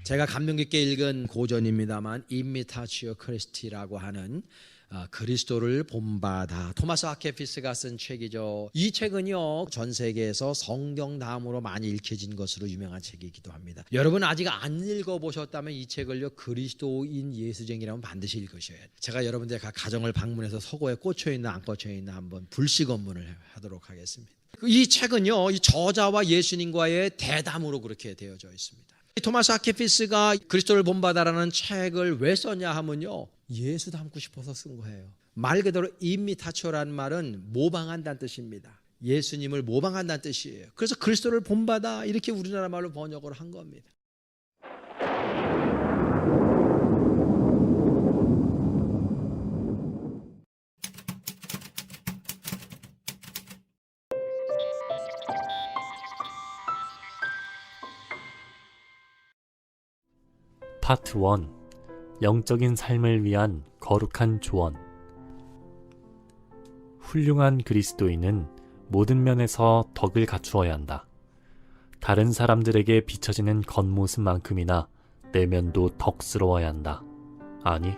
제가 감명 깊게 읽은 고전입니다만 imitatio Christi라고 하는 그리스도를 본받아, 토마스 아케피스가 쓴 책이죠. 이 책은요, 전 세계에서 성경 다음으로 많이 읽혀진 것으로 유명한 책이기도 합니다. 여러분 아직 안 읽어보셨다면 이 책을요, 그리스도인 예수쟁이라면 반드시 읽으셔야 돼요. 제가 여러분들의 각 가정을 방문해서 서고에 꽂혀있나 안 꽂혀있나 한번 불시 검문을 하도록 하겠습니다. 이 책은요, 이 저자와 예수님과의 대담으로 그렇게 되어져 있습니다. 토마스 아케피스가 그리스도를 본받아라는 책을 왜 썼냐 하면요, 예수 닮고 싶어서 쓴 거예요. 말 그대로 imitatio라는 말은 모방한다는 뜻입니다. 예수님을 모방한다는 뜻이에요. 그래서 그리스도를 본받아 이렇게 우리나라 말로 번역을 한 겁니다. 파트 1. 영적인 삶을 위한 거룩한 조언. 훌륭한 그리스도인은 모든 면에서 덕을 갖추어야 한다. 다른 사람들에게 비춰지는 겉모습만큼이나 내면도 덕스러워야 한다. 아니,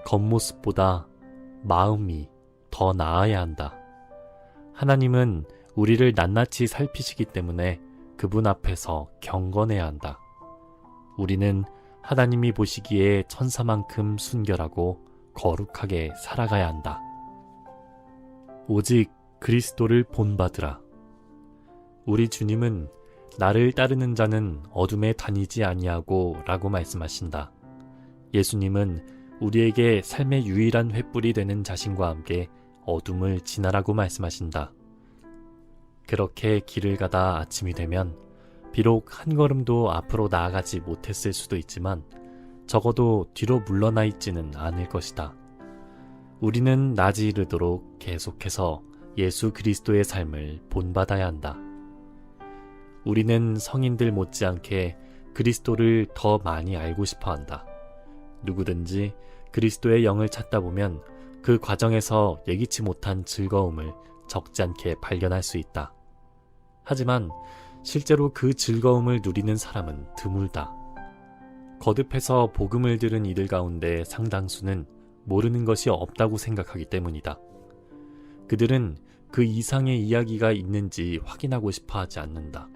겉모습보다 마음이 더 나아야 한다. 하나님은 우리를 낱낱이 살피시기 때문에 그분 앞에서 경건해야 한다. 우리는 하나님이 보시기에 천사만큼 순결하고 거룩하게 살아가야 한다. 오직 그리스도를 본받으라. 우리 주님은 나를 따르는 자는 어둠에 다니지 아니하고 라고 말씀하신다. 예수님은 우리에게 삶의 유일한 횃불이 되는 자신과 함께 어둠을 지나라고 말씀하신다. 그렇게 길을 가다 아침이 되면 비록 한 걸음도 앞으로 나아가지 못했을 수도 있지만 적어도 뒤로 물러나 있지는 않을 것이다. 우리는 낮이 이르도록 계속해서 예수 그리스도의 삶을 본받아야 한다. 우리는 성인들 못지않게 그리스도를 더 많이 알고 싶어 한다. 누구든지 그리스도의 영을 찾다 보면 그 과정에서 예기치 못한 즐거움을 적지 않게 발견할 수 있다. 하지만 실제로 그 즐거움을 누리는 사람은 드물다. 거듭해서 복음을 들은 이들 가운데 상당수는 모르는 것이 없다고 생각하기 때문이다. 그들은 그 이상의 이야기가 있는지 확인하고 싶어 하지 않는다.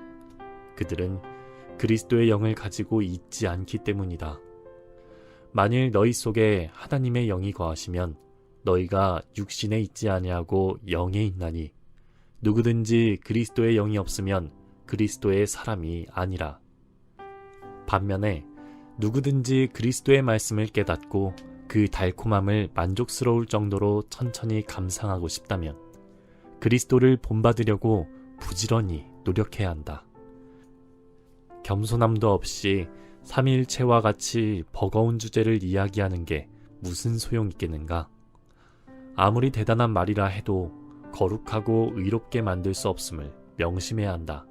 그들은 그리스도의 영을 가지고 있지 않기 때문이다. 만일 너희 속에 하나님의 영이 거하시면 너희가 육신에 있지 아니하고 영에 있나니 누구든지 그리스도의 영이 없으면 그리스도의 사람이 아니라. 반면에 누구든지 그리스도의 말씀을 깨닫고 그 달콤함을 만족스러울 정도로 천천히 감상하고 싶다면 그리스도를 본받으려고 부지런히 노력해야 한다. 겸손함도 없이 삼위일체와 같이 버거운 주제를 이야기하는 게 무슨 소용이 있겠는가? 아무리 대단한 말이라 해도 거룩하고 의롭게 만들 수 없음을 명심해야 한다.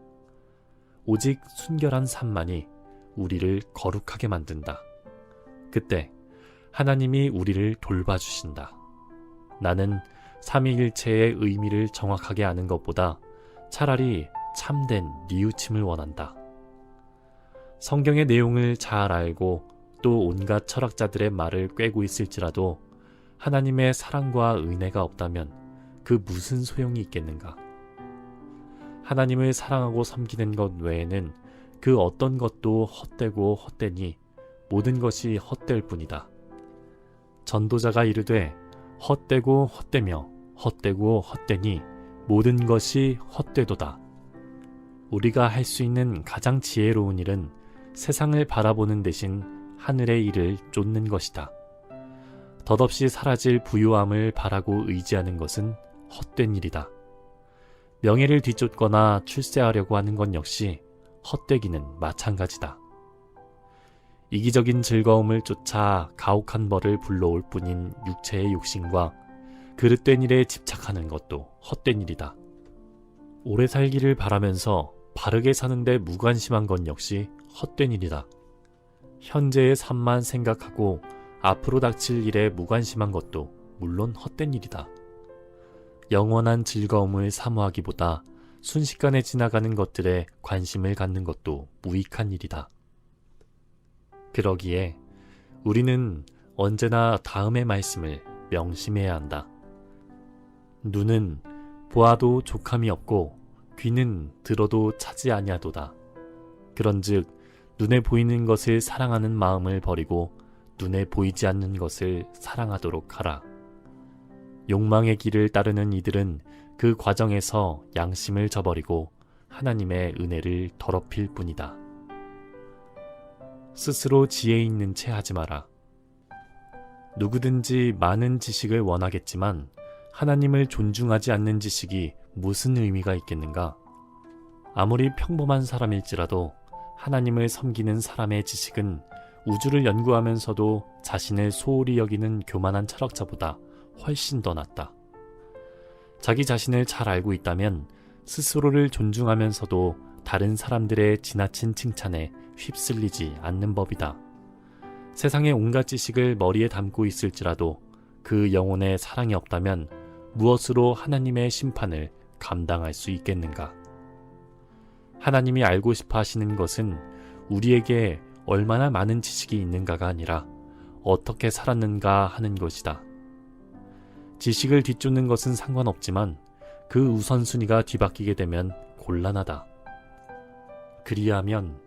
오직 순결한 삶만이 우리를 거룩하게 만든다. 그때 하나님이 우리를 돌봐주신다. 나는 삼위일체의 의미를 정확하게 아는 것보다 차라리 참된 뉘우침을 원한다. 성경의 내용을 잘 알고 또 온갖 철학자들의 말을 꿰고 있을지라도 하나님의 사랑과 은혜가 없다면 그 무슨 소용이 있겠는가? 하나님을 사랑하고 섬기는 것 외에는 그 어떤 것도 헛되고 헛되니 모든 것이 헛될 뿐이다. 전도자가 이르되 헛되고 헛되며 헛되고 헛되니 모든 것이 헛되도다. 우리가 할 수 있는 가장 지혜로운 일은 세상을 바라보는 대신 하늘의 일을 쫓는 것이다. 덧없이 사라질 부유함을 바라고 의지하는 것은 헛된 일이다. 명예를 뒤쫓거나 출세하려고 하는 건 역시 헛되기는 마찬가지다. 이기적인 즐거움을 쫓아 가혹한 벌을 불러올 뿐인 육체의 욕심과 그릇된 일에 집착하는 것도 헛된 일이다. 오래 살기를 바라면서 바르게 사는데 무관심한 건 역시 헛된 일이다. 현재의 삶만 생각하고 앞으로 닥칠 일에 무관심한 것도 물론 헛된 일이다. 영원한 즐거움을 사모하기보다 순식간에 지나가는 것들에 관심을 갖는 것도 무익한 일이다. 그러기에 우리는 언제나 다음의 말씀을 명심해야 한다. 눈은 보아도 족함이 없고 귀는 들어도 차지 아니하도다. 그런즉 눈에 보이는 것을 사랑하는 마음을 버리고 눈에 보이지 않는 것을 사랑하도록 하라. 욕망의 길을 따르는 이들은 그 과정에서 양심을 저버리고 하나님의 은혜를 더럽힐 뿐이다. 스스로 지혜 있는 채 하지 마라. 누구든지 많은 지식을 원하겠지만 하나님을 존중하지 않는 지식이 무슨 의미가 있겠는가? 아무리 평범한 사람일지라도 하나님을 섬기는 사람의 지식은 우주를 연구하면서도 자신을 소홀히 여기는 교만한 철학자보다 훨씬 더 낫다. 자기 자신을 잘 알고 있다면 스스로를 존중하면서도 다른 사람들의 지나친 칭찬에 휩쓸리지 않는 법이다. 세상의 온갖 지식을 머리에 담고 있을지라도 그 영혼에 사랑이 없다면 무엇으로 하나님의 심판을 감당할 수 있겠는가? 하나님이 알고 싶어 하시는 것은 우리에게 얼마나 많은 지식이 있는가가 아니라 어떻게 살았는가 하는 것이다. 지식을 뒤쫓는 것은 상관없지만 그 우선순위가 뒤바뀌게 되면 곤란하다. 그리하면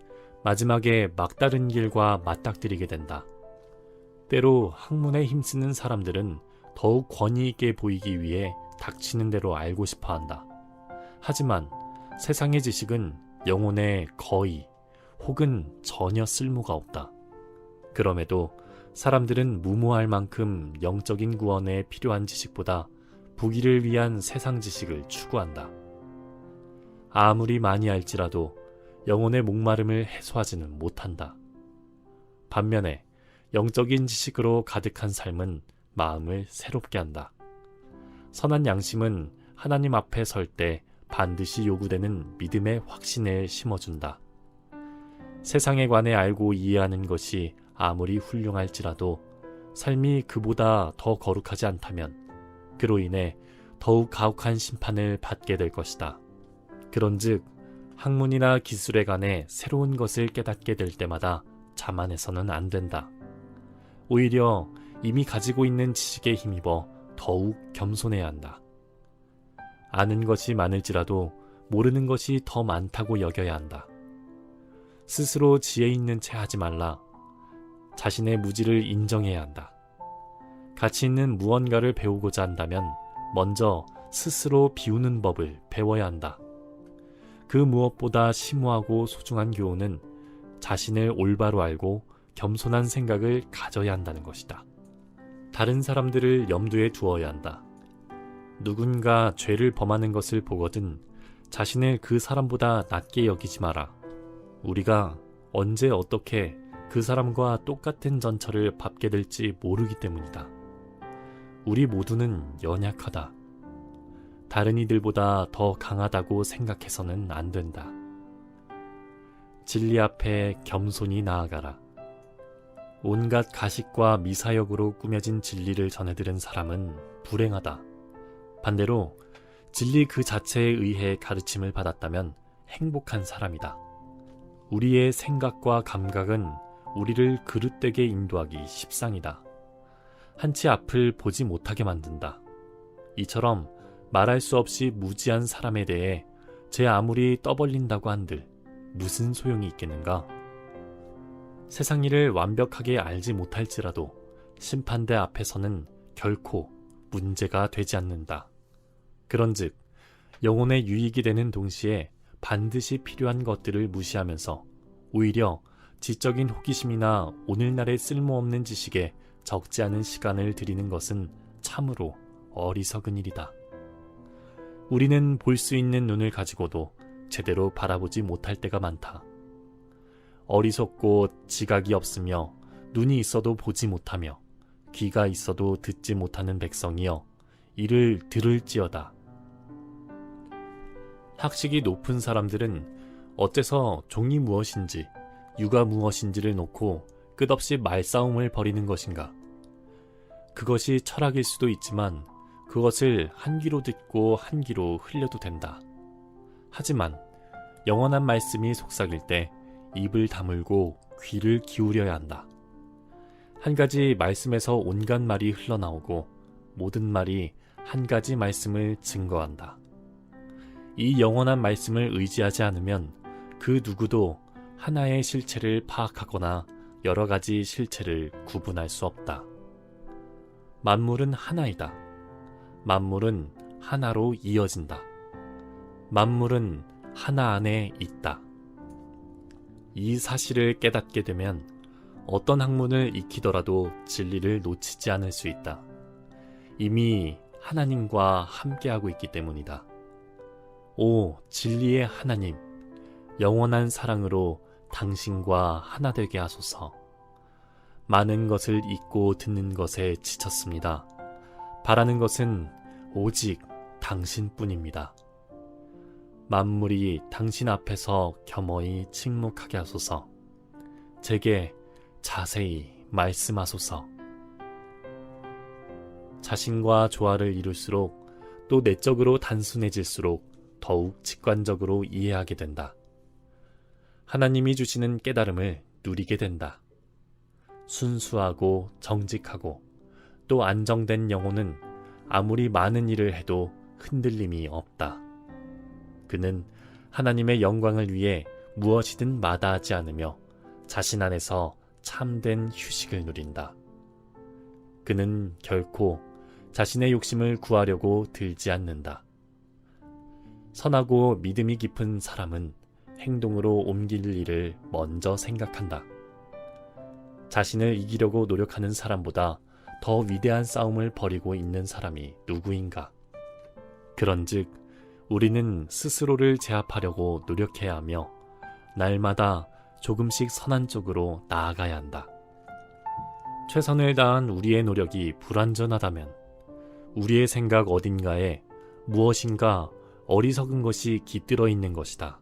마지막에 막다른 길과 맞닥뜨리게 된다. 때로 학문에 힘쓰는 사람들은 더욱 권위 있게 보이기 위해 닥치는 대로 알고 싶어 한다. 하지만 세상의 지식은 영혼에 거의 혹은 전혀 쓸모가 없다. 그럼에도 사람들은 무모할 만큼 영적인 구원에 필요한 지식보다 부귀를 위한 세상 지식을 추구한다. 아무리 많이 알지라도 영혼의 목마름을 해소하지는 못한다. 반면에 영적인 지식으로 가득한 삶은 마음을 새롭게 한다. 선한 양심은 하나님 앞에 설 때 반드시 요구되는 믿음의 확신을 심어준다. 세상에 관해 알고 이해하는 것이 아무리 훌륭할지라도 삶이 그보다 더 거룩하지 않다면 그로 인해 더욱 가혹한 심판을 받게 될 것이다. 그런즉 학문이나 기술에 관해 새로운 것을 깨닫게 될 때마다 자만해서는 안 된다. 오히려 이미 가지고 있는 지식에 힘입어 더욱 겸손해야 한다. 아는 것이 많을지라도 모르는 것이 더 많다고 여겨야 한다. 스스로 지혜 있는 채 하지 말라. 자신의 무지를 인정해야 한다. 가치 있는 무언가를 배우고자 한다면 먼저 스스로 비우는 법을 배워야 한다. 그 무엇보다 심오하고 소중한 교훈은 자신을 올바로 알고 겸손한 생각을 가져야 한다는 것이다. 다른 사람들을 염두에 두어야 한다. 누군가 죄를 범하는 것을 보거든 자신을 그 사람보다 낮게 여기지 마라. 우리가 언제 어떻게 그 사람과 똑같은 전철을 밟게 될지 모르기 때문이다. 우리 모두는 연약하다. 다른 이들보다 더 강하다고 생각해서는 안 된다. 진리 앞에 겸손히 나아가라. 온갖 가식과 미사역으로 꾸며진 진리를 전해들은 사람은 불행하다. 반대로 진리 그 자체에 의해 가르침을 받았다면 행복한 사람이다. 우리의 생각과 감각은 우리를 그릇되게 인도하기 십상이다. 한치 앞을 보지 못하게 만든다. 이처럼 말할 수 없이 무지한 사람에 대해 제 아무리 떠벌린다고 한들 무슨 소용이 있겠는가? 세상 일을 완벽하게 알지 못할지라도 심판대 앞에서는 결코 문제가 되지 않는다. 그런즉 영혼의 유익이 되는 동시에 반드시 필요한 것들을 무시하면서 오히려 지적인 호기심이나 오늘날의 쓸모없는 지식에 적지 않은 시간을 들이는 것은 참으로 어리석은 일이다. 우리는 볼 수 있는 눈을 가지고도 제대로 바라보지 못할 때가 많다. 어리석고 지각이 없으며 눈이 있어도 보지 못하며 귀가 있어도 듣지 못하는 백성이여 이를 들을지어다. 학식이 높은 사람들은 어째서 종이 무엇인지 유가 무엇인지를 놓고 끝없이 말싸움을 벌이는 것인가? 그것이 철학일 수도 있지만 그것을 한 귀로 듣고 한 귀로 흘려도 된다. 하지만 영원한 말씀이 속삭일 때 입을 다물고 귀를 기울여야 한다. 한 가지 말씀에서 온갖 말이 흘러나오고 모든 말이 한 가지 말씀을 증거한다. 이 영원한 말씀을 의지하지 않으면 그 누구도 하나의 실체를 파악하거나 여러 가지 실체를 구분할 수 없다. 만물은 하나이다. 만물은 하나로 이어진다. 만물은 하나 안에 있다. 이 사실을 깨닫게 되면 어떤 학문을 익히더라도 진리를 놓치지 않을 수 있다. 이미 하나님과 함께하고 있기 때문이다. 오 진리의 하나님, 영원한 사랑으로 당신과 하나 되게 하소서. 많은 것을 읽고 듣는 것에 지쳤습니다. 바라는 것은 오직 당신뿐입니다. 만물이 당신 앞에서 겸허히 침묵하게 하소서. 제게 자세히 말씀하소서. 자신과 조화를 이룰수록 또 내적으로 단순해질수록 더욱 직관적으로 이해하게 된다. 하나님이 주시는 깨달음을 누리게 된다. 순수하고 정직하고 또 안정된 영혼은 아무리 많은 일을 해도 흔들림이 없다. 그는 하나님의 영광을 위해 무엇이든 마다하지 않으며 자신 안에서 참된 휴식을 누린다. 그는 결코 자신의 욕심을 구하려고 들지 않는다. 선하고 믿음이 깊은 사람은 행동으로 옮길 일을 먼저 생각한다. 자신을 이기려고 노력하는 사람보다 더 위대한 싸움을 벌이고 있는 사람이 누구인가? 그런즉 우리는 스스로를 제압하려고 노력해야 하며 날마다 조금씩 선한 쪽으로 나아가야 한다. 최선을 다한 우리의 노력이 불완전하다면 우리의 생각 어딘가에 무엇인가 어리석은 것이 깃들어 있는 것이다.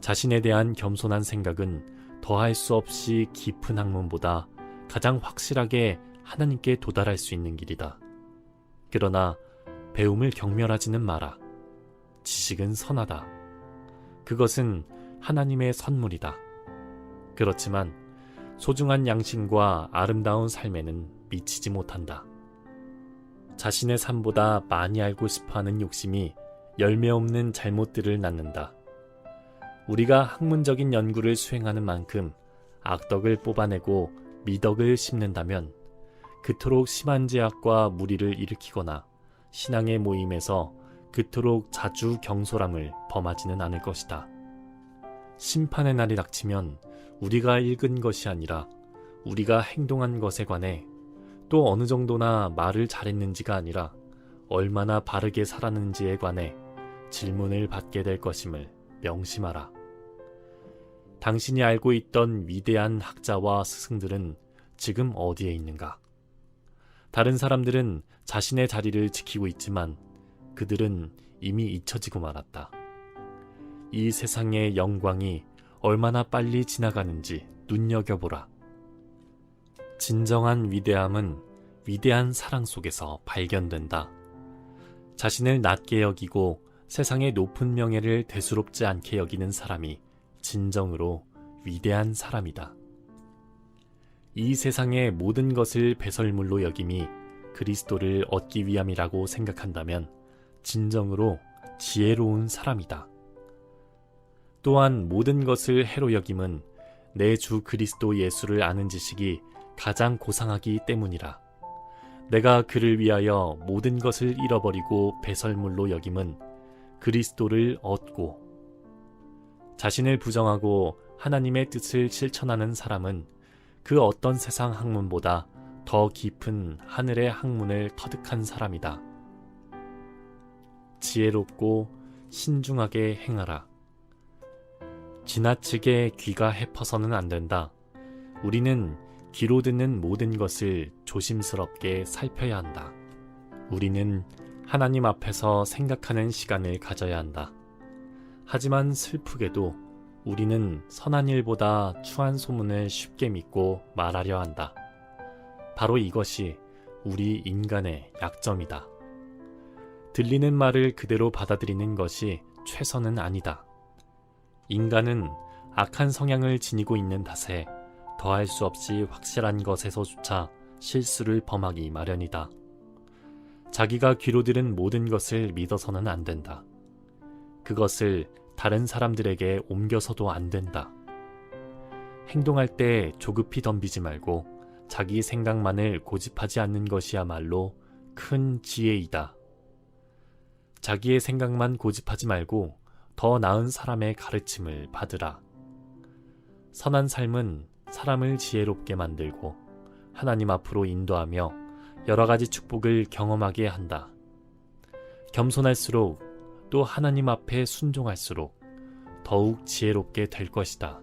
자신에 대한 겸손한 생각은 더할 수 없이 깊은 학문보다 가장 확실하게 하나님께 도달할 수 있는 길이다. 그러나 배움을 경멸하지는 마라. 지식은 선하다. 그것은 하나님의 선물이다. 그렇지만 소중한 양심과 아름다운 삶에는 미치지 못한다. 자신의 삶보다 많이 알고 싶어하는 욕심이 열매 없는 잘못들을 낳는다. 우리가 학문적인 연구를 수행하는 만큼 악덕을 뽑아내고 미덕을 심는다면 그토록 심한 제약과 무리를 일으키거나 신앙의 모임에서 그토록 자주 경솔함을 범하지는 않을 것이다. 심판의 날이 닥치면 우리가 읽은 것이 아니라 우리가 행동한 것에 관해 또 어느 정도나 말을 잘했는지가 아니라 얼마나 바르게 살았는지에 관해 질문을 받게 될 것임을 명심하라. 당신이 알고 있던 위대한 학자와 스승들은 지금 어디에 있는가? 다른 사람들은 자신의 자리를 지키고 있지만 그들은 이미 잊혀지고 말았다. 이 세상의 영광이 얼마나 빨리 지나가는지 눈여겨보라. 진정한 위대함은 위대한 사랑 속에서 발견된다. 자신을 낮게 여기고 세상의 높은 명예를 대수롭지 않게 여기는 사람이 진정으로 위대한 사람이다. 이 세상의 모든 것을 배설물로 여김이 그리스도를 얻기 위함이라고 생각한다면 진정으로 지혜로운 사람이다. 또한 모든 것을 해로 여김은 내 주 그리스도 예수를 아는 지식이 가장 고상하기 때문이라. 내가 그를 위하여 모든 것을 잃어버리고 배설물로 여김은 그리스도를 얻고, 자신을 부정하고 하나님의 뜻을 실천하는 사람은 그 어떤 세상 학문보다 더 깊은 하늘의 학문을 터득한 사람이다. 지혜롭고 신중하게 행하라. 지나치게 귀가 해퍼서는 안 된다. 우리는 귀로 듣는 모든 것을 조심스럽게 살펴야 한다. 우리는 하나님 앞에서 생각하는 시간을 가져야 한다. 하지만 슬프게도 우리는 선한 일보다 추한 소문을 쉽게 믿고 말하려 한다. 바로 이것이 우리 인간의 약점이다. 들리는 말을 그대로 받아들이는 것이 최선은 아니다. 인간은 악한 성향을 지니고 있는 탓에 더할 수 없이 확실한 것에서조차 실수를 범하기 마련이다. 자기가 귀로 들은 모든 것을 믿어서는 안 된다. 그것을 다른 사람들에게 옮겨서도 안 된다. 행동할 때 조급히 덤비지 말고 자기 생각만을 고집하지 않는 것이야말로 큰 지혜이다. 자기의 생각만 고집하지 말고 더 나은 사람의 가르침을 받으라. 선한 삶은 사람을 지혜롭게 만들고 하나님 앞으로 인도하며 여러 가지 축복을 경험하게 한다. 겸손할수록 또 하나님 앞에 순종할수록 더욱 지혜롭게 될 것이다.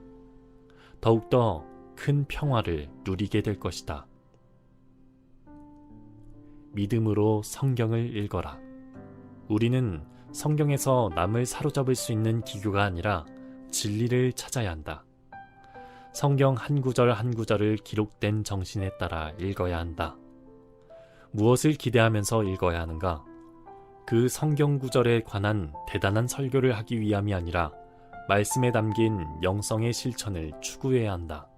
더욱더 큰 평화를 누리게 될 것이다. 믿음으로 성경을 읽어라. 우리는 성경에서 남을 사로잡을 수 있는 기교가 아니라 진리를 찾아야 한다. 성경 한 구절 한 구절을 기록된 정신에 따라 읽어야 한다. 무엇을 기대하면서 읽어야 하는가? 그 성경 구절에 관한 대단한 설교를 하기 위함이 아니라 말씀에 담긴 영성의 실천을 추구해야 한다.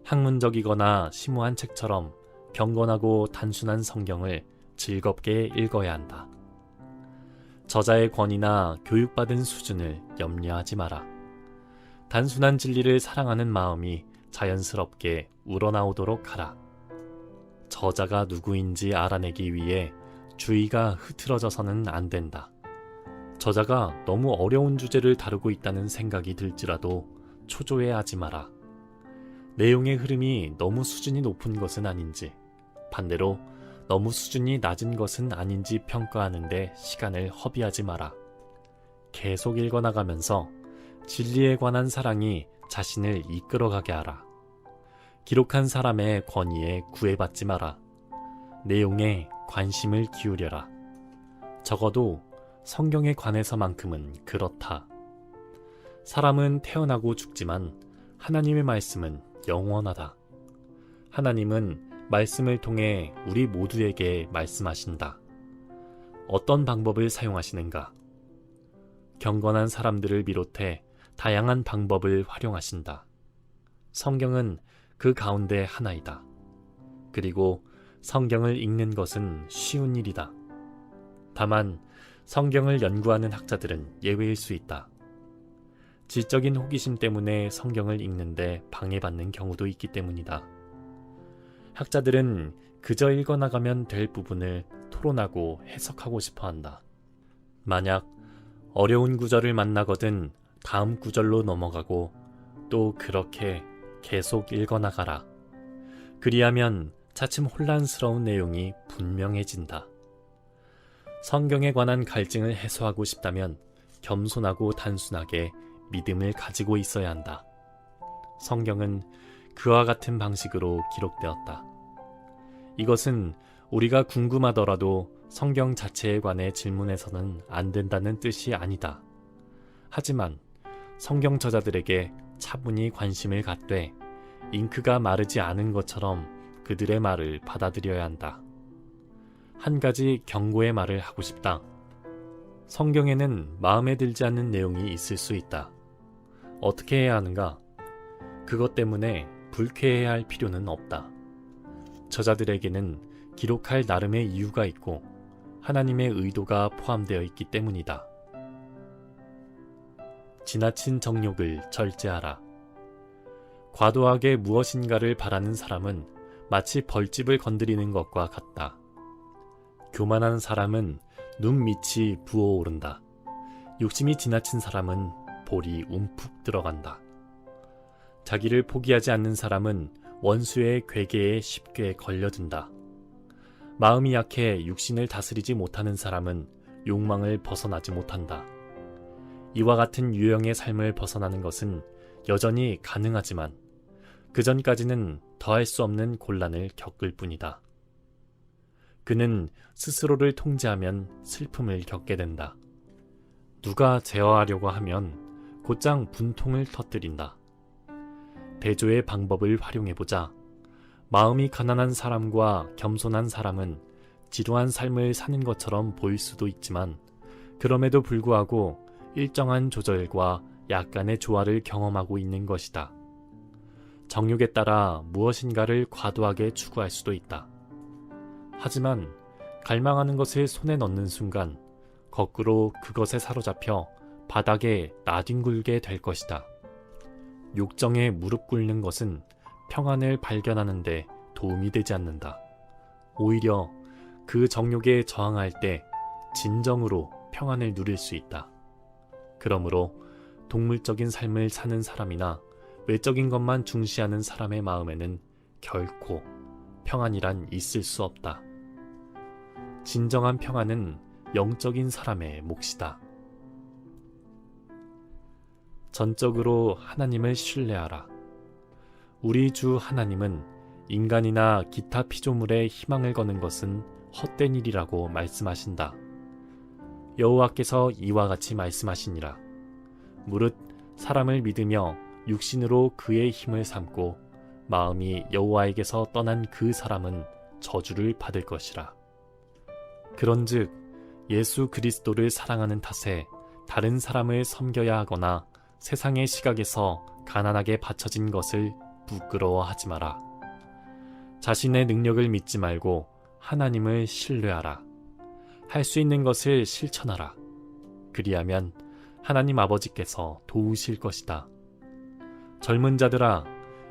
학문적이거나 심오한 책처럼 경건하고 단순한 성경을 즐겁게 읽어야 한다. 저자의 권위나 교육받은 수준을 염려하지 마라. 단순한 진리를 사랑하는 마음이 자연스럽게 우러나오도록 하라. 저자가 누구인지 알아내기 위해 주의가 흐트러져서는 안 된다. 저자가 너무 어려운 주제를 다루고 있다는 생각이 들지라도 초조해하지 마라. 내용의 흐름이 너무 수준이 높은 것은 아닌지, 반대로 너무 수준이 낮은 것은 아닌지 평가하는데 시간을 허비하지 마라. 계속 읽어나가면서 진리에 관한 사랑이 자신을 이끌어가게 하라. 기록한 사람의 권위에 구애받지 마라. 내용에 관심을 기울여라. 적어도 성경에 관해서만큼은 그렇다. 사람은 태어나고 죽지만 하나님의 말씀은 영원하다. 하나님은 말씀을 통해 우리 모두에게 말씀하신다. 어떤 방법을 사용하시는가? 경건한 사람들을 비롯해 다양한 방법을 활용하신다. 성경은 그 가운데 하나이다. 그리고 성경을 읽는 것은 쉬운 일이다. 다만 성경을 연구하는 학자들은 예외일 수 있다. 지적인 호기심 때문에 성경을 읽는데 방해받는 경우도 있기 때문이다. 학자들은 그저 읽어나가면 될 부분을 토론하고 해석하고 싶어 한다. 만약 어려운 구절을 만나거든 다음 구절로 넘어가고 또 그렇게 계속 읽어나가라. 그리하면 차츰 혼란스러운 내용이 분명해진다. 성경에 관한 갈증을 해소하고 싶다면 겸손하고 단순하게 믿음을 가지고 있어야 한다. 성경은 그와 같은 방식으로 기록되었다. 이것은 우리가 궁금하더라도 성경 자체에 관해 질문해서는 안 된다는 뜻이 아니다. 하지만 성경 저자들에게 차분히 관심을 갖되 잉크가 마르지 않은 것처럼 그들의 말을 받아들여야 한다. 한 가지 경고의 말을 하고 싶다. 성경에는 마음에 들지 않는 내용이 있을 수 있다. 어떻게 해야 하는가? 그것 때문에 불쾌해야 할 필요는 없다. 저자들에게는 기록할 나름의 이유가 있고 하나님의 의도가 포함되어 있기 때문이다. 지나친 정욕을 절제하라. 과도하게 무엇인가를 바라는 사람은 마치 벌집을 건드리는 것과 같다. 교만한 사람은 눈 밑이 부어오른다. 욕심이 지나친 사람은 볼이 움푹 들어간다. 자기를 포기하지 않는 사람은 원수의 괴계에 쉽게 걸려든다. 마음이 약해 육신을 다스리지 못하는 사람은 욕망을 벗어나지 못한다. 이와 같은 유형의 삶을 벗어나는 것은 여전히 가능하지만 그 전까지는 더할 수 없는 곤란을 겪을 뿐이다. 그는 스스로를 통제하면 슬픔을 겪게 된다. 누가 제어하려고 하면 곧장 분통을 터뜨린다. 대조의 방법을 활용해보자. 마음이 가난한 사람과 겸손한 사람은 지루한 삶을 사는 것처럼 보일 수도 있지만 그럼에도 불구하고 일정한 조절과 약간의 조화를 경험하고 있는 것이다. 정욕에 따라 무엇인가를 과도하게 추구할 수도 있다. 하지만 갈망하는 것을 손에 넣는 순간 거꾸로 그것에 사로잡혀 바닥에 나뒹굴게 될 것이다. 욕정에 무릎 꿇는 것은 평안을 발견하는 데 도움이 되지 않는다. 오히려 그 정욕에 저항할 때 진정으로 평안을 누릴 수 있다. 그러므로 동물적인 삶을 사는 사람이나 외적인 것만 중시하는 사람의 마음에는 결코 평안이란 있을 수 없다. 진정한 평안은 영적인 사람의 몫이다. 전적으로 하나님을 신뢰하라. 우리 주 하나님은 인간이나 기타 피조물에 희망을 거는 것은 헛된 일이라고 말씀하신다. 여호와께서 이와 같이 말씀하시니라. 무릇 사람을 믿으며 육신으로 그의 힘을 삼고 마음이 여호와에게서 떠난 그 사람은 저주를 받을 것이라. 그런즉 예수 그리스도를 사랑하는 탓에 다른 사람을 섬겨야 하거나 세상의 시각에서 가난하게 바쳐진 것을 부끄러워하지 마라. 자신의 능력을 믿지 말고 하나님을 신뢰하라. 할 수 있는 것을 실천하라. 그리하면 하나님 아버지께서 도우실 것이다. 젊은 자들아,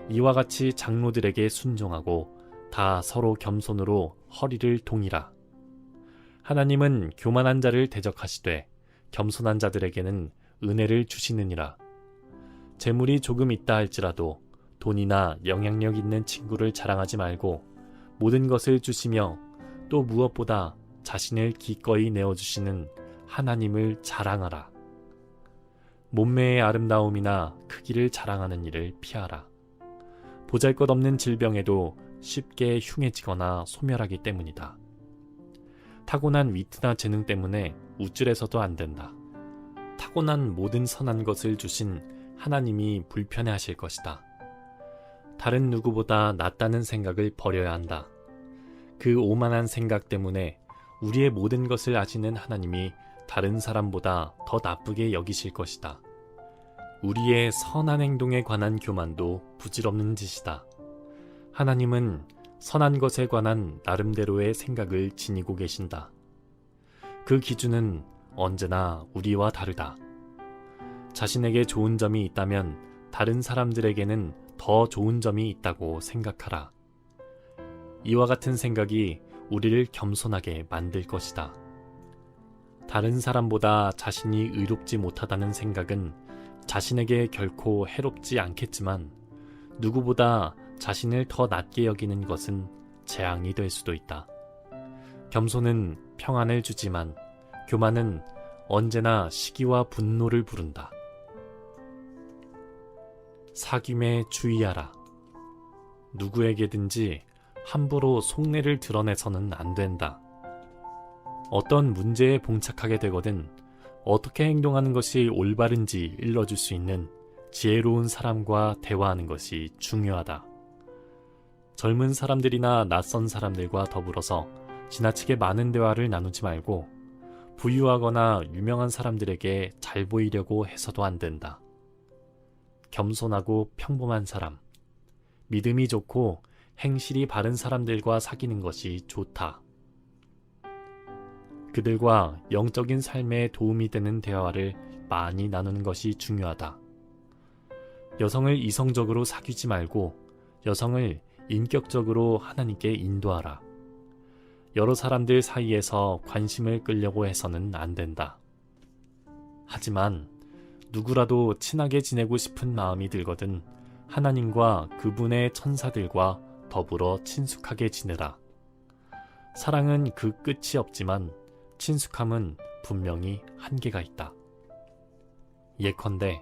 이와 같이 장로들에게 순종하고 다 서로 겸손으로 허리를 동이라. 하나님은 교만한 자를 대적하시되 겸손한 자들에게는 은혜를 주시느니라. 재물이 조금 있다 할지라도 돈이나 영향력 있는 친구를 자랑하지 말고 모든 것을 주시며 또 무엇보다 자신을 기꺼이 내어주시는 하나님을 자랑하라. 몸매의 아름다움이나 크기를 자랑하는 일을 피하라. 보잘것없는 질병에도 쉽게 흉해지거나 소멸하기 때문이다. 타고난 위트나 재능 때문에 우쭐해서도 안 된다. 타고난 모든 선한 것을 주신 하나님이 불편해하실 것이다. 다른 누구보다 낫다는 생각을 버려야 한다. 그 오만한 생각 때문에 우리의 모든 것을 아시는 하나님이 다른 사람보다 더 나쁘게 여기실 것이다. 우리의 선한 행동에 관한 교만도 부질없는 짓이다. 하나님은 선한 것에 관한 나름대로의 생각을 지니고 계신다. 그 기준은 언제나 우리와 다르다. 자신에게 좋은 점이 있다면 다른 사람들에게는 더 좋은 점이 있다고 생각하라. 이와 같은 생각이 우리를 겸손하게 만들 것이다. 다른 사람보다 자신이 의롭지 못하다는 생각은 자신에게 결코 해롭지 않겠지만 누구보다 자신을 더 낮게 여기는 것은 재앙이 될 수도 있다. 겸손은 평안을 주지만 교만은 언제나 시기와 분노를 부른다. 사귐에 주의하라. 누구에게든지 함부로 속내를 드러내서는 안 된다. 어떤 문제에 봉착하게 되거든 어떻게 행동하는 것이 올바른지 일러줄 수 있는 지혜로운 사람과 대화하는 것이 중요하다. 젊은 사람들이나 낯선 사람들과 더불어서 지나치게 많은 대화를 나누지 말고 부유하거나 유명한 사람들에게 잘 보이려고 해서도 안 된다. 겸손하고 평범한 사람, 믿음이 좋고 행실이 바른 사람들과 사귀는 것이 좋다. 그들과 영적인 삶에 도움이 되는 대화를 많이 나누는 것이 중요하다. 여성을 이성적으로 사귀지 말고 여성을 인격적으로 하나님께 인도하라. 여러 사람들 사이에서 관심을 끌려고 해서는 안 된다. 하지만 누구라도 친하게 지내고 싶은 마음이 들거든 하나님과 그분의 천사들과 더불어 친숙하게 지내라. 사랑은 그 끝이 없지만 친숙함은 분명히 한계가 있다. 예컨대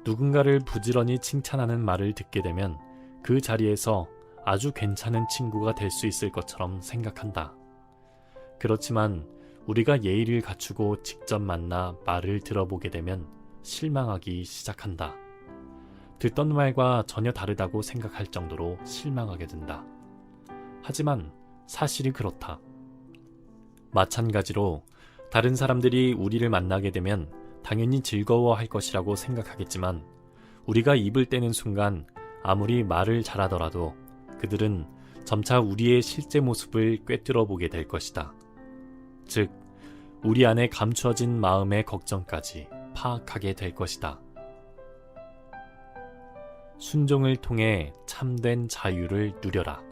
누군가를 부지런히 칭찬하는 말을 듣게 되면 그 자리에서 아주 괜찮은 친구가 될 수 있을 것처럼 생각한다. 그렇지만 우리가 예의를 갖추고 직접 만나 말을 들어보게 되면 실망하기 시작한다. 듣던 말과 전혀 다르다고 생각할 정도로 실망하게 된다. 하지만 사실이 그렇다. 마찬가지로 다른 사람들이 우리를 만나게 되면 당연히 즐거워할 것이라고 생각하겠지만 우리가 입을 떼는 순간 아무리 말을 잘하더라도 그들은 점차 우리의 실제 모습을 꿰뚫어 보게 될 것이다. 즉, 우리 안에 감추어진 마음의 걱정까지 파악하게 될 것이다. 순종을 통해 참된 자유를 누려라.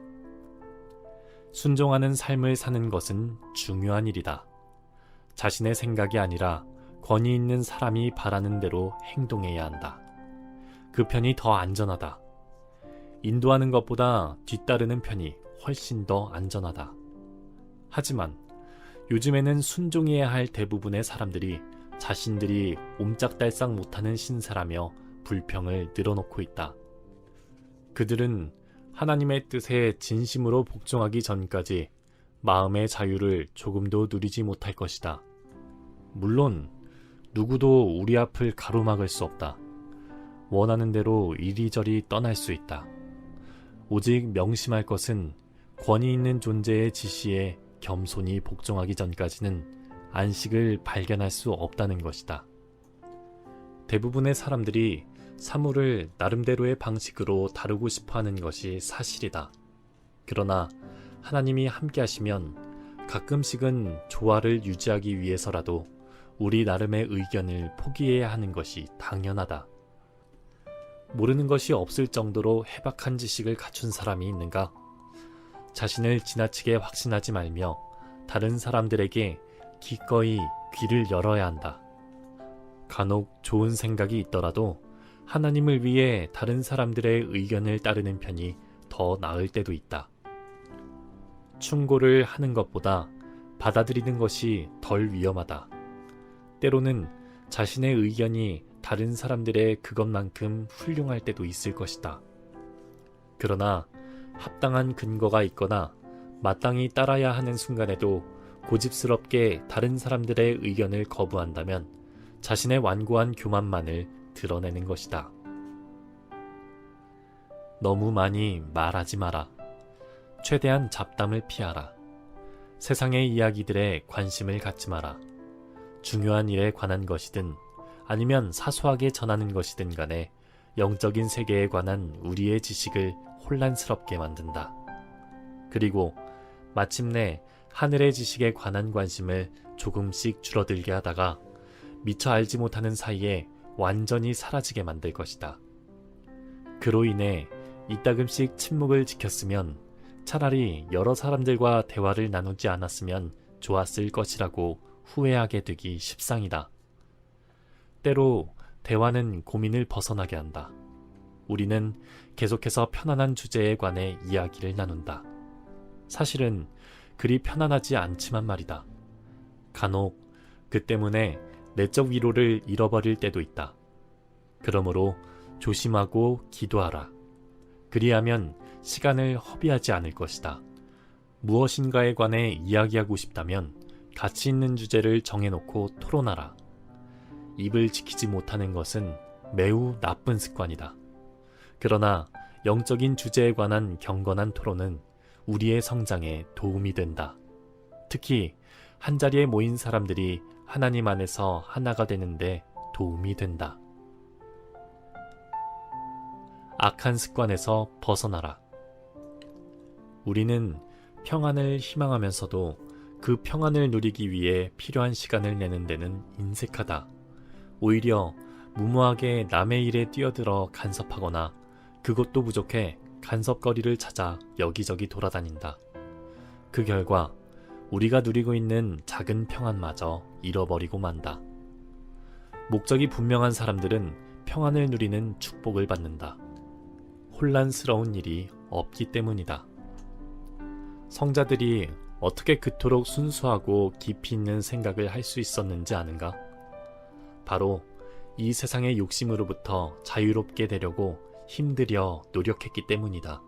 순종하는 삶을 사는 것은 중요한 일이다. 자신의 생각이 아니라 권위 있는 사람이 바라는 대로 행동해야 한다. 그 편이 더 안전하다. 인도하는 것보다 뒤따르는 편이 훨씬 더 안전하다. 하지만 요즘에는 순종해야 할 대부분의 사람들이 자신들이 옴짝달싹 못하는 신사라며 불평을 늘어놓고 있다. 그들은 하나님의 뜻에 진심으로 복종하기 전까지 마음의 자유를 조금도 누리지 못할 것이다. 물론 누구도 우리 앞을 가로막을 수 없다. 원하는 대로 이리저리 떠날 수 있다. 오직 명심할 것은 권위 있는 존재의 지시에 겸손히 복종하기 전까지는 안식을 발견할 수 없다는 것이다. 대부분의 사람들이 사물을 나름대로의 방식으로 다루고 싶어하는 것이 사실이다. 그러나 하나님이 함께 하시면 가끔씩은 조화를 유지하기 위해서라도 우리 나름의 의견을 포기해야 하는 것이 당연하다. 모르는 것이 없을 정도로 해박한 지식을 갖춘 사람이 있는가? 자신을 지나치게 확신하지 말며 다른 사람들에게 기꺼이 귀를 열어야 한다. 간혹 좋은 생각이 있더라도 하나님을 위해 다른 사람들의 의견을 따르는 편이 더 나을 때도 있다. 충고를 하는 것보다 받아들이는 것이 덜 위험하다. 때로는 자신의 의견이 다른 사람들의 그것만큼 훌륭할 때도 있을 것이다. 그러나 합당한 근거가 있거나 마땅히 따라야 하는 순간에도 고집스럽게 다른 사람들의 의견을 거부한다면 자신의 완고한 교만만을 드러내는 것이다. 너무 많이 말하지 마라. 최대한 잡담을 피하라. 세상의 이야기들에 관심을 갖지 마라. 중요한 일에 관한 것이든 아니면 사소하게 전하는 것이든 간에 영적인 세계에 관한 우리의 지식을 혼란스럽게 만든다. 그리고 마침내 하늘의 지식에 관한 관심을 조금씩 줄어들게 하다가 미처 알지 못하는 사이에 완전히 사라지게 만들 것이다. 그로 인해 이따금씩 침묵을 지켰으면 차라리 여러 사람들과 대화를 나누지 않았으면 좋았을 것이라고 후회하게 되기 십상이다. 때로 대화는 고민을 벗어나게 한다. 우리는 계속해서 편안한 주제에 관해 이야기를 나눈다. 사실은 그리 편안하지 않지만 말이다. 간혹 그 때문에 내적 위로를 잃어버릴 때도 있다. 그러므로 조심하고 기도하라. 그리하면 시간을 허비하지 않을 것이다. 무엇인가에 관해 이야기하고 싶다면 가치 있는 주제를 정해놓고 토론하라. 입을 지키지 못하는 것은 매우 나쁜 습관이다. 그러나 영적인 주제에 관한 경건한 토론은 우리의 성장에 도움이 된다. 특히 한자리에 모인 사람들이 하나님 안에서 하나가 되는데 도움이 된다. 악한 습관에서 벗어나라. 우리는 평안을 희망하면서도 그 평안을 누리기 위해 필요한 시간을 내는 데는 인색하다. 오히려 무모하게 남의 일에 뛰어들어 간섭하거나 그것도 부족해 간섭거리를 찾아 여기저기 돌아다닌다. 그 결과 우리가 누리고 있는 작은 평안마저 잃어버리고 만다. 목적이 분명한 사람들은 평안을 누리는 축복을 받는다. 혼란스러운 일이 없기 때문이다. 성자들이 어떻게 그토록 순수하고 깊이 있는 생각을 할 수 있었는지 아는가? 바로 이 세상의 욕심으로부터 자유롭게 되려고 힘들여 노력했기 때문이다.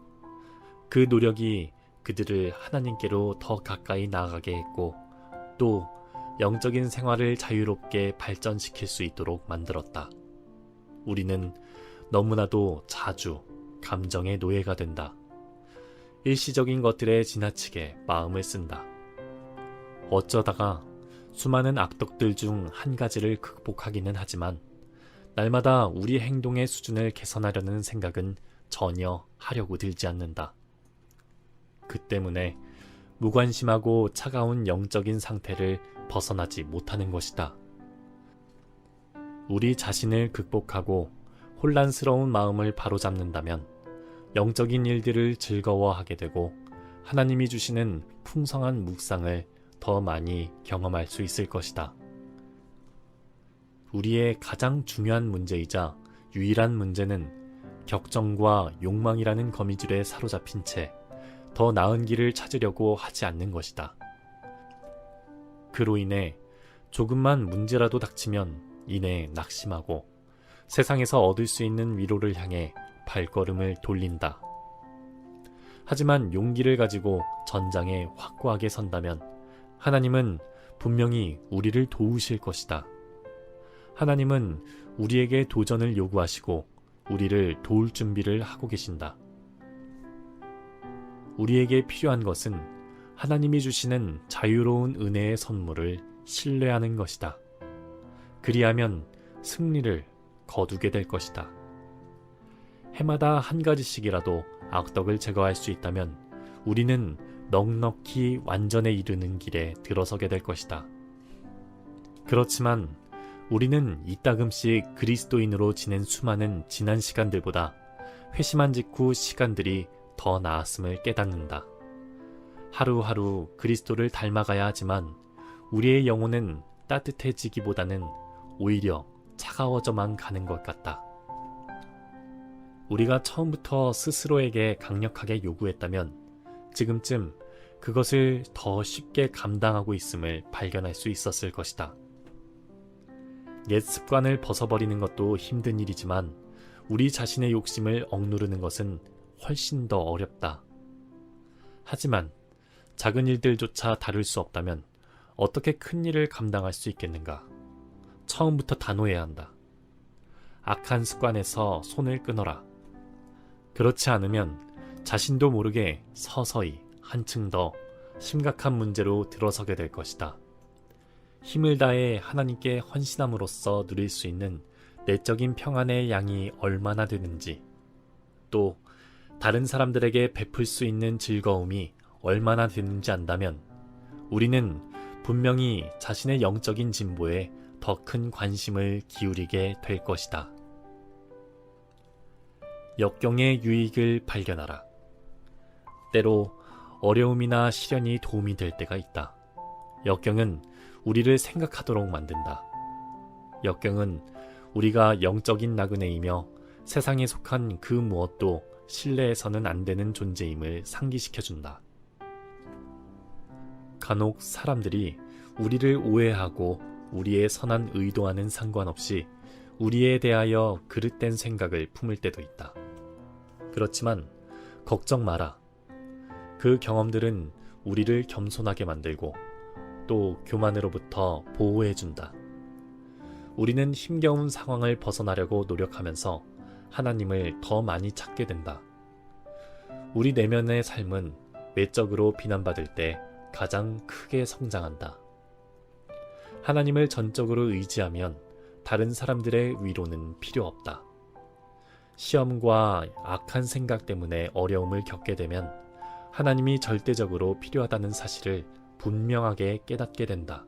그 노력이 그들을 하나님께로 더 가까이 나아가게 했고 또 영적인 생활을 자유롭게 발전시킬 수 있도록 만들었다. 우리는 너무나도 자주 감정의 노예가 된다. 일시적인 것들에 지나치게 마음을 쓴다. 어쩌다가 수많은 악덕들 중 한 가지를 극복하기는 하지만 날마다 우리 행동의 수준을 개선하려는 생각은 전혀 하려고 들지 않는다. 그 때문에 무관심하고 차가운 영적인 상태를 벗어나지 못하는 것이다. 우리 자신을 극복하고 혼란스러운 마음을 바로잡는다면 영적인 일들을 즐거워하게 되고 하나님이 주시는 풍성한 묵상을 더 많이 경험할 수 있을 것이다. 우리의 가장 중요한 문제이자 유일한 문제는 격정과 욕망이라는 거미줄에 사로잡힌 채 더 나은 길을 찾으려고 하지 않는 것이다. 그로 인해 조금만 문제라도 닥치면 이내 낙심하고 세상에서 얻을 수 있는 위로를 향해 발걸음을 돌린다. 하지만 용기를 가지고 전장에 확고하게 선다면 하나님은 분명히 우리를 도우실 것이다. 하나님은 우리에게 도전을 요구하시고 우리를 도울 준비를 하고 계신다. 우리에게 필요한 것은 하나님이 주시는 자유로운 은혜의 선물을 신뢰하는 것이다. 그리하면 승리를 거두게 될 것이다. 해마다 한 가지씩이라도 악덕을 제거할 수 있다면 우리는 넉넉히 완전에 이르는 길에 들어서게 될 것이다. 그렇지만 우리는 이따금씩 그리스도인으로 지낸 수많은 지난 시간들보다 회심한 직후 시간들이 더 나았음을 깨닫는다. 하루하루 그리스도를 닮아가야 하지만 우리의 영혼은 따뜻해지기보다는 오히려 차가워져만 가는 것 같다. 우리가 처음부터 스스로에게 강력하게 요구했다면 지금쯤 그것을 더 쉽게 감당하고 있음을 발견할 수 있었을 것이다. 옛 습관을 벗어버리는 것도 힘든 일이지만 우리 자신의 욕심을 억누르는 것은 훨씬 더 어렵다. 하지만 작은 일들조차 다룰 수 없다면 어떻게 큰 일을 감당할 수 있겠는가? 처음부터 단호해야 한다. 악한 습관에서 손을 끊어라. 그렇지 않으면 자신도 모르게 서서히 한층 더 심각한 문제로 들어서게 될 것이다. 힘을 다해 하나님께 헌신함으로써 누릴 수 있는 내적인 평안의 양이 얼마나 되는지, 또 다른 사람들에게 베풀 수 있는 즐거움이 얼마나 되는지 안다면 우리는 분명히 자신의 영적인 진보에 더 큰 관심을 기울이게 될 것이다. 역경의 유익을 발견하라. 때로 어려움이나 시련이 도움이 될 때가 있다. 역경은 우리를 생각하도록 만든다. 역경은 우리가 영적인 나그네이며 세상에 속한 그 무엇도 신뢰해서는 안 되는 존재임을 상기시켜준다. 간혹 사람들이 우리를 오해하고 우리의 선한 의도와는 상관없이 우리에 대하여 그릇된 생각을 품을 때도 있다. 그렇지만 걱정 마라. 그 경험들은 우리를 겸손하게 만들고 또 교만으로부터 보호해준다. 우리는 힘겨운 상황을 벗어나려고 노력하면서 하나님을 더 많이 찾게 된다. 우리 내면의 삶은 외적으로 비난받을 때 가장 크게 성장한다. 하나님을 전적으로 의지하면 다른 사람들의 위로는 필요 없다. 시험과 악한 생각 때문에 어려움을 겪게 되면 하나님이 절대적으로 필요하다는 사실을 분명하게 깨닫게 된다.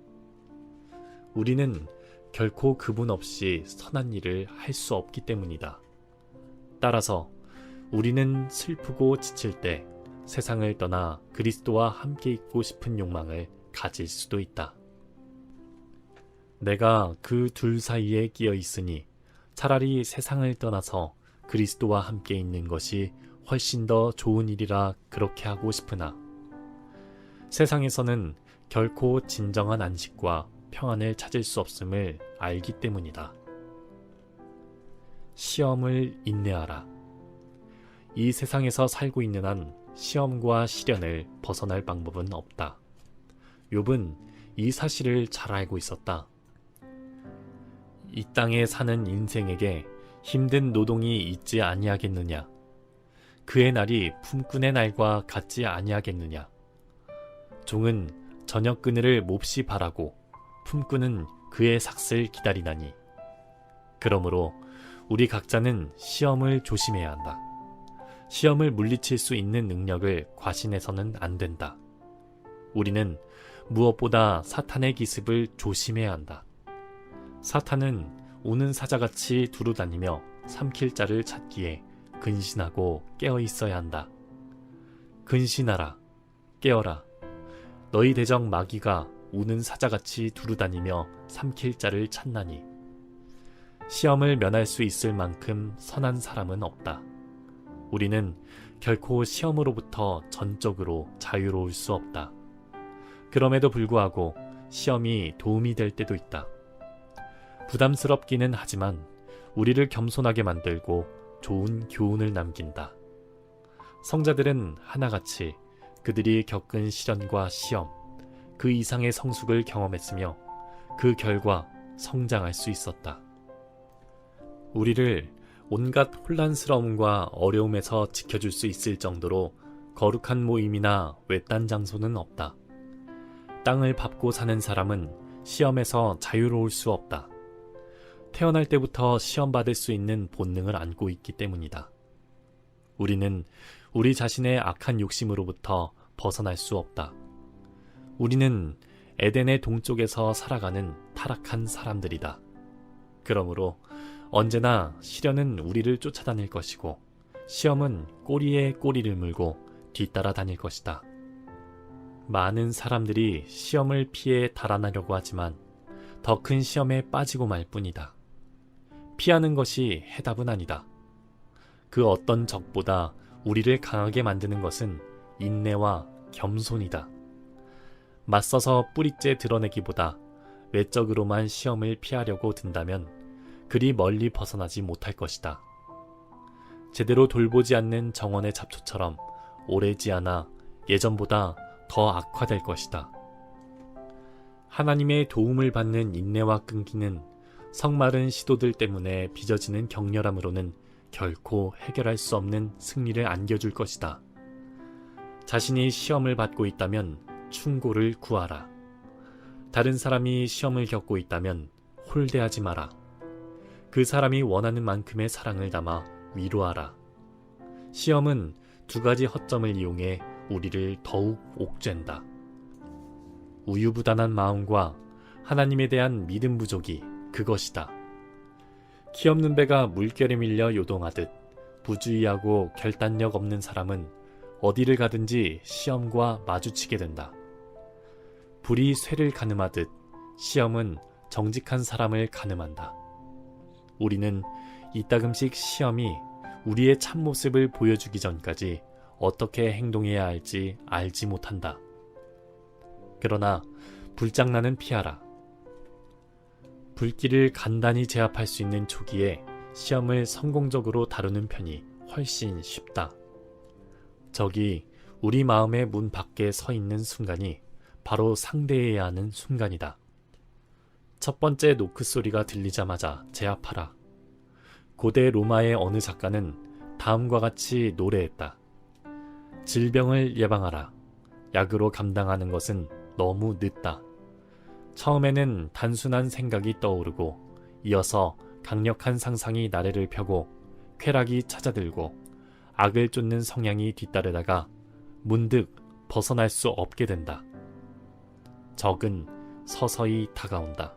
우리는 결코 그분 없이 선한 일을 할 수 없기 때문이다. 따라서 우리는 슬프고 지칠 때 세상을 떠나 그리스도와 함께 있고 싶은 욕망을 가질 수도 있다. 내가 그 둘 사이에 끼어 있으니 차라리 세상을 떠나서 그리스도와 함께 있는 것이 훨씬 더 좋은 일이라 그렇게 하고 싶으나 세상에서는 결코 진정한 안식과 평안을 찾을 수 없음을 알기 때문이다. 시험을 인내하라. 이 세상에서 살고 있는 한 시험과 시련을 벗어날 방법은 없다. 욥은 이 사실을 잘 알고 있었다. 이 땅에 사는 인생에게 힘든 노동이 있지 아니하겠느냐? 그의 날이 품꾼의 날과 같지 아니하겠느냐? 종은 저녁 그늘을 몹시 바라고 품꾸는 그의 삭슬 기다리나니. 그러므로 우리 각자는 시험을 조심해야 한다. 시험을 물리칠 수 있는 능력을 과신해서는 안 된다. 우리는 무엇보다 사탄의 기습을 조심해야 한다. 사탄은 우는 사자같이 두루다니며 삼킬 자를 찾기에 근신하고 깨어 있어야 한다. 근신하라, 깨어라. 너희 대적 마귀가 우는 사자같이 두루다니며 삼킬 자를 찾나니. 시험을 면할 수 있을 만큼 선한 사람은 없다. 우리는 결코 시험으로부터 전적으로 자유로울 수 없다. 그럼에도 불구하고 시험이 도움이 될 때도 있다. 부담스럽기는 하지만 우리를 겸손하게 만들고 좋은 교훈을 남긴다. 성자들은 하나같이 그들이 겪은 시련과 시험, 그 이상의 성숙을 경험했으며 그 결과 성장할 수 있었다. 우리를 온갖 혼란스러움과 어려움에서 지켜줄 수 있을 정도로 거룩한 모임이나 외딴 장소는 없다. 땅을 밟고 사는 사람은 시험에서 자유로울 수 없다. 태어날 때부터 시험받을 수 있는 본능을 안고 있기 때문이다. 우리는 우리 자신의 악한 욕심으로부터 벗어날 수 없다. 우리는 에덴의 동쪽에서 살아가는 타락한 사람들이다. 그러므로 언제나 시련은 우리를 쫓아다닐 것이고 시험은 꼬리에 꼬리를 물고 뒤따라 다닐 것이다. 많은 사람들이 시험을 피해 달아나려고 하지만 더 큰 시험에 빠지고 말 뿐이다. 피하는 것이 해답은 아니다. 그 어떤 적보다 우리를 강하게 만드는 것은 인내와 겸손이다. 맞서서 뿌리째 드러내기보다 외적으로만 시험을 피하려고 든다면 그리 멀리 벗어나지 못할 것이다. 제대로 돌보지 않는 정원의 잡초처럼 오래지 않아 예전보다 더 악화될 것이다. 하나님의 도움을 받는 인내와 끈기는 성마른 시도들 때문에 빚어지는 격렬함으로는 결코 해결할 수 없는 승리를 안겨줄 것이다. 자신이 시험을 받고 있다면 충고를 구하라. 다른 사람이 시험을 겪고 있다면 홀대하지 마라. 그 사람이 원하는 만큼의 사랑을 담아 위로하라. 시험은 두 가지 허점을 이용해 우리를 더욱 옥죄한다. 우유부단한 마음과 하나님에 대한 믿음 부족이 그것이다. 키 없는 배가 물결에 밀려 요동하듯 부주의하고 결단력 없는 사람은 어디를 가든지 시험과 마주치게 된다. 불이 쇠를 가늠하듯 시험은 정직한 사람을 가늠한다. 우리는 이따금씩 시험이 우리의 참모습을 보여주기 전까지 어떻게 행동해야 할지 알지 못한다. 그러나 불장난은 피하라. 불길을 간단히 제압할 수 있는 초기에 시험을 성공적으로 다루는 편이 훨씬 쉽다. 적이 우리 마음의 문 밖에 서 있는 순간이 바로 상대해야 하는 순간이다. 첫 번째 노크 소리가 들리자마자 제압하라. 고대 로마의 어느 작가는 다음과 같이 노래했다. 질병을 예방하라. 약으로 감당하는 것은 너무 늦다. 처음에는 단순한 생각이 떠오르고 이어서 강력한 상상이 나래를 펴고 쾌락이 찾아들고 악을 쫓는 성향이 뒤따르다가 문득 벗어날 수 없게 된다. 적은 서서히 다가온다.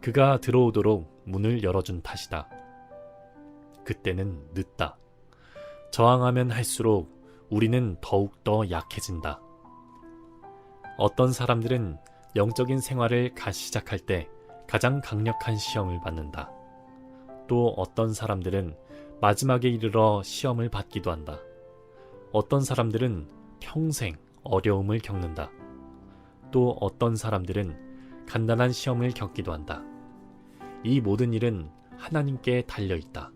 그가 들어오도록 문을 열어준 탓이다. 그때는 늦다. 저항하면 할수록 우리는 더욱더 약해진다. 어떤 사람들은 영적인 생활을 시작할 때 가장 강력한 시험을 받는다. 또 어떤 사람들은 마지막에 이르러 시험을 받기도 한다. 어떤 사람들은 평생 어려움을 겪는다. 또 어떤 사람들은 간단한 시험을 겪기도 한다. 이 모든 일은 하나님께 달려있다.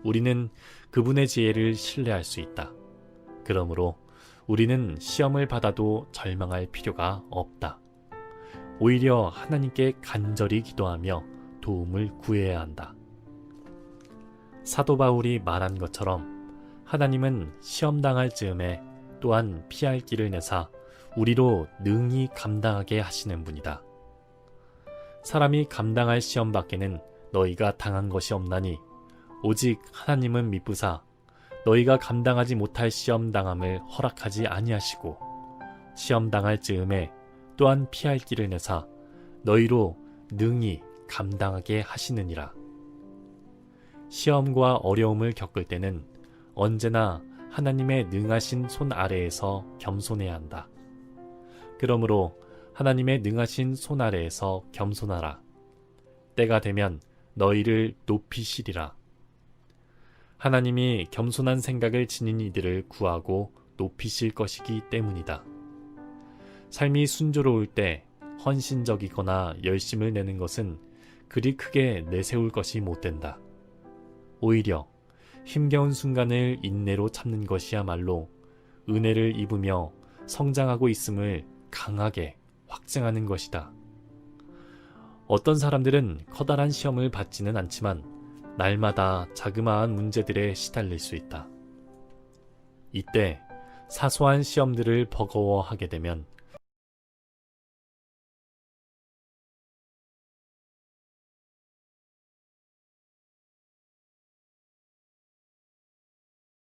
우리는 그분의 지혜를 신뢰할 수 있다. 그러므로 우리는 시험을 받아도 절망할 필요가 없다. 오히려 하나님께 간절히 기도하며 도움을 구해야 한다. 사도 바울이 말한 것처럼 하나님은 시험당할 즈음에 또한 피할 길을 내사 우리로 능히 감당하게 하시는 분이다. 사람이 감당할 시험 밖에는 너희가 당한 것이 없나니 오직 하나님은 미쁘사 너희가 감당하지 못할 시험 당함을 허락하지 아니하시고 시험 당할 즈음에 또한 피할 길을 내사 너희로 능히 감당하게 하시느니라. 시험과 어려움을 겪을 때는 언제나 하나님의 능하신 손 아래에서 겸손해야 한다. 그러므로 하나님의 능하신 손 아래에서 겸손하라. 때가 되면 너희를 높이시리라. 하나님이 겸손한 생각을 지닌 이들을 구하고 높이실 것이기 때문이다. 삶이 순조로울 때 헌신적이거나 열심을 내는 것은 그리 크게 내세울 것이 못된다. 오히려 힘겨운 순간을 인내로 참는 것이야말로 은혜를 입으며 성장하고 있음을 강하게 확증하는 것이다. 어떤 사람들은 커다란 시험을 받지는 않지만 날마다 자그마한 문제들에 시달릴 수 있다. 이때 사소한 시험들을 버거워하게 되면